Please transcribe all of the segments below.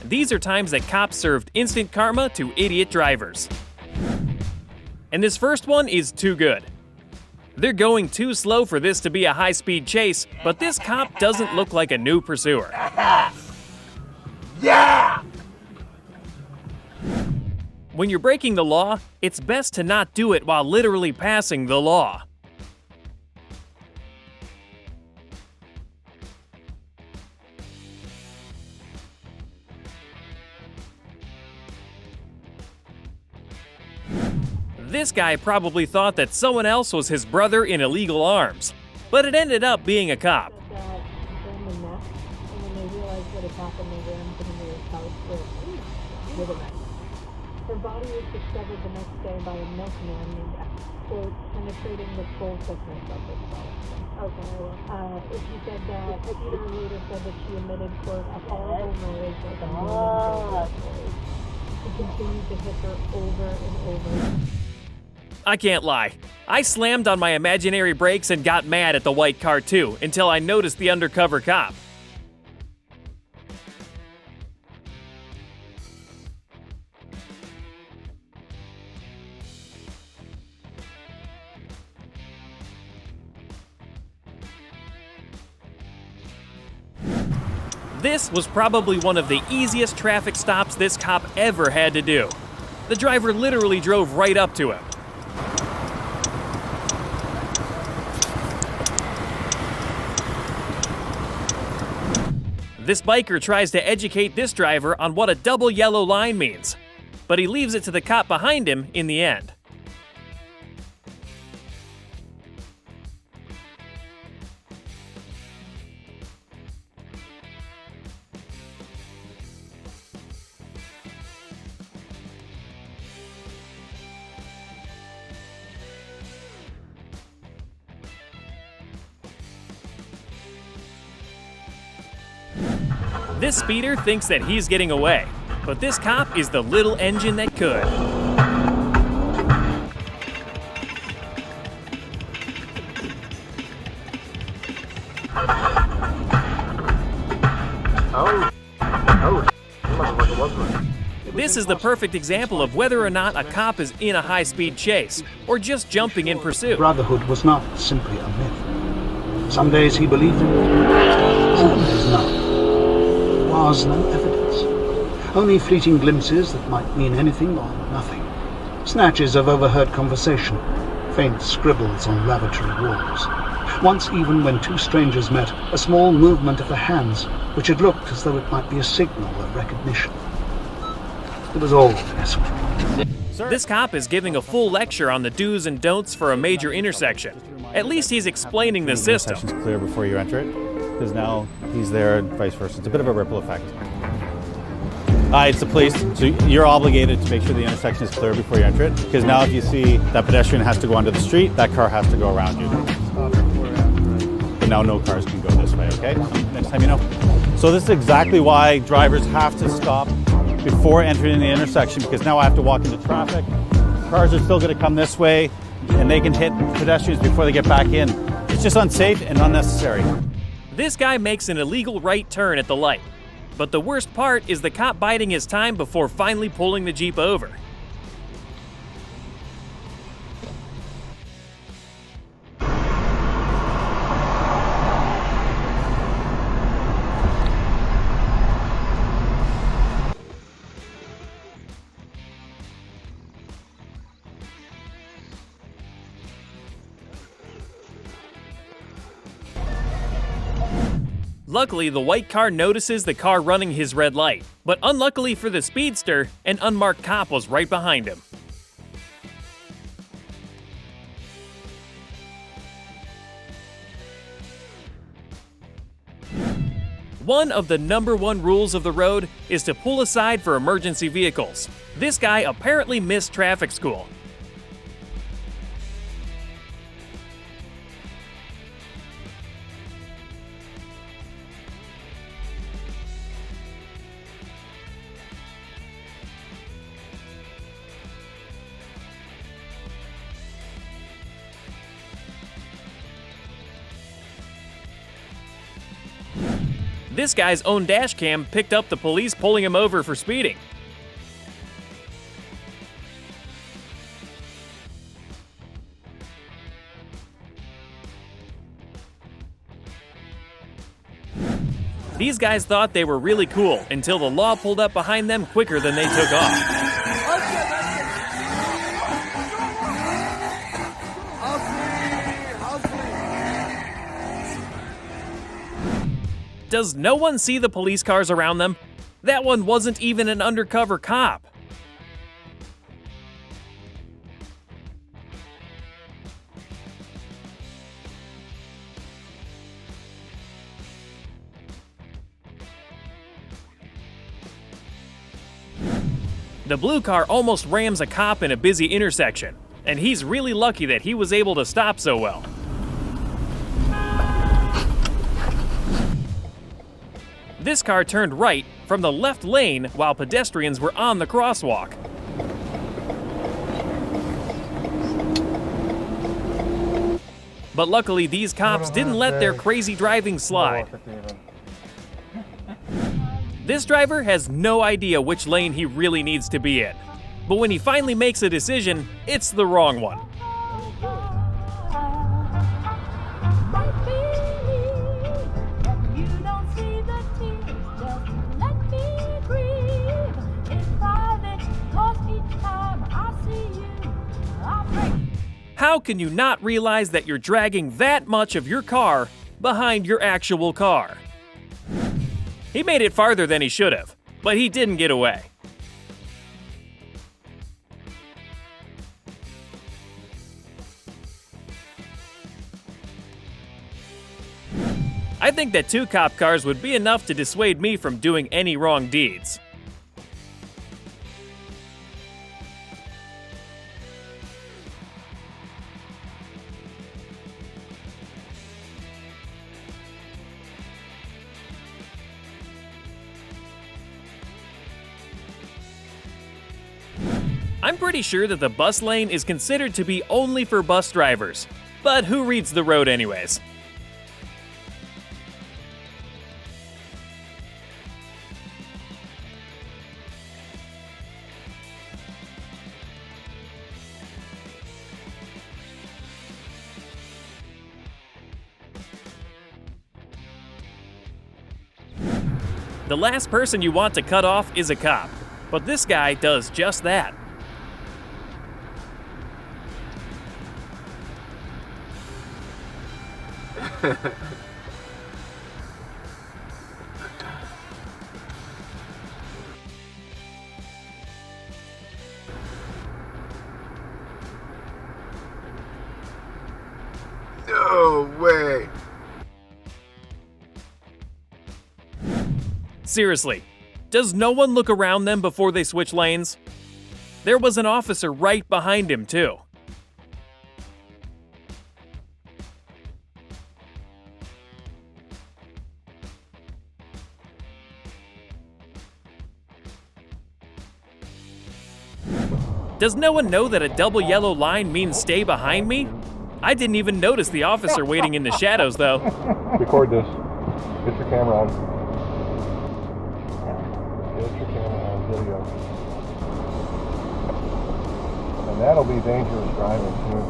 These are times that cops served instant karma to idiot drivers. And this first one is too good. They're going too slow for this to be a high-speed chase, but this cop doesn't look like a new pursuer. Yeah! When you're breaking the law, it's best to not do it while literally passing the law. This guy probably thought that someone else was his brother in illegal arms, but it ended up being a cop. Her body was discovered the next day by a milkman named quote, penetrating the full thickness of the skull. Okay, she said that Peter later said that she admitted quote, a horrible noise like a million noise. He continued to hit her over and over. I can't lie. I slammed on my imaginary brakes and got mad at the white car too, until I noticed the undercover cop. This was probably one of the easiest traffic stops this cop ever had to do. The driver literally drove right up to him. This biker tries to educate this driver on what a double yellow line means, but he leaves it to the cop behind him in the end. This speeder thinks that he's getting away, but this cop is the little engine that could. This is the perfect example of whether or not a cop is in a high-speed chase, or just jumping in pursuit. Brotherhood was not simply a myth. Some days he believed in it, some days not. There was no evidence. Only fleeting glimpses that might mean anything or nothing. Snatches of overheard conversation, faint scribbles on lavatory walls. Once even when two strangers met, a small movement of the hands, which had looked as though it might be a signal of recognition. It was all guesswork. This cop is giving a full lecture on the do's and don'ts for a major intersection. At least he's explaining the system. The intersection's clear before you enter it, because now he's there and vice versa. It's a bit of a ripple effect. It's the police, so you're obligated to make sure the intersection is clear before you enter it, because now if you see that pedestrian has to go onto the street, that car has to go around you. But now no cars can go this way, okay? Next time you know. So this is exactly why drivers have to stop before entering the intersection, because now I have to walk into traffic. Cars are still going to come this way, and they can hit pedestrians before they get back in. It's just unsafe and unnecessary. This guy makes an illegal right turn at the light. But the worst part is the cop biding his time before finally pulling the Jeep over. Luckily, the white car notices the car running his red light, but unluckily for the speedster, an unmarked cop was right behind him. One of the #1 rules of the road is to pull aside for emergency vehicles. This guy apparently missed traffic school. This guy's own dashcam picked up the police pulling him over for speeding. These guys thought they were really cool until the law pulled up behind them quicker than they took off. Does no one see the police cars around them? That one wasn't even an undercover cop. The blue car almost rams a cop in a busy intersection, and he's really lucky that he was able to stop so well. This car turned right from the left lane while pedestrians were on the crosswalk. But luckily, these cops didn't let their crazy driving slide. This driver has no idea which lane he really needs to be in. But when he finally makes a decision, it's the wrong one. How can you not realize that you're dragging that much of your car behind your actual car? He made it farther than he should have, but he didn't get away. I think that 2 cop cars would be enough to dissuade me from doing any wrong deeds. I'm pretty sure that the bus lane is considered to be only for bus drivers, but who reads the road anyways? The last person you want to cut off is a cop, but this guy does just that. No way. Seriously, does no one look around them before they switch lanes? There was an officer right behind him, too. Does no one know that a double yellow line means stay behind me? I didn't even notice the officer waiting in the shadows, though. Record this. Get your camera on. Get your camera on video. And that'll be dangerous driving, too.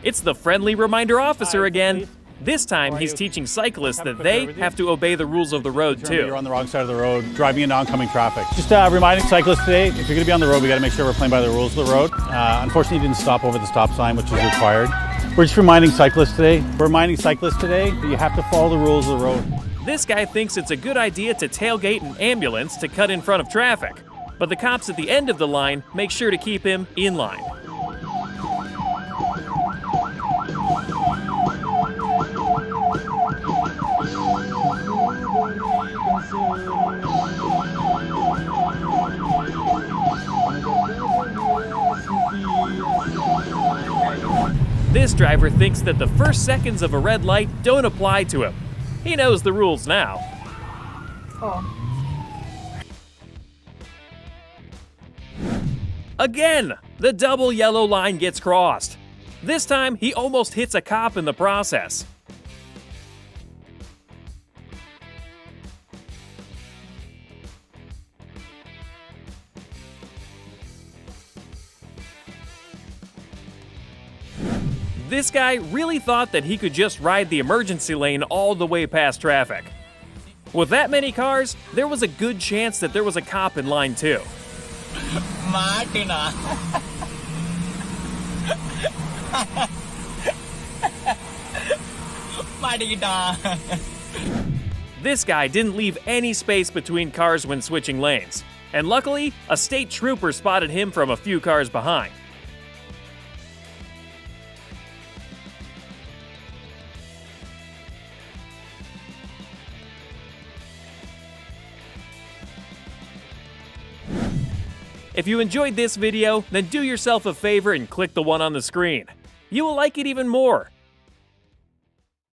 It's the friendly reminder officer again. This time, he's teaching cyclists that they have to obey the rules of the road, too. You're on the wrong side of the road, driving into oncoming traffic. Just reminding cyclists today, if you're going to be on the road, we got to make sure we're playing by the rules of the road. Unfortunately, you didn't stop over the stop sign, which is required. We're just reminding cyclists today. That you have to follow the rules of the road. This guy thinks it's a good idea to tailgate an ambulance to cut in front of traffic, but the cops at the end of the line make sure to keep him in line. This driver thinks that the first seconds of a red light don't apply to him. He knows the rules now. Again, the double yellow line gets crossed. This time, he almost hits a cop in the process. This guy really thought that he could just ride the emergency lane all the way past traffic. With that many cars, there was a good chance that there was a cop in line too. Martina. Martina. This guy didn't leave any space between cars when switching lanes, and luckily, a state trooper spotted him from a few cars behind. If you enjoyed this video, then do yourself a favor and click the one on the screen. You will like it even more.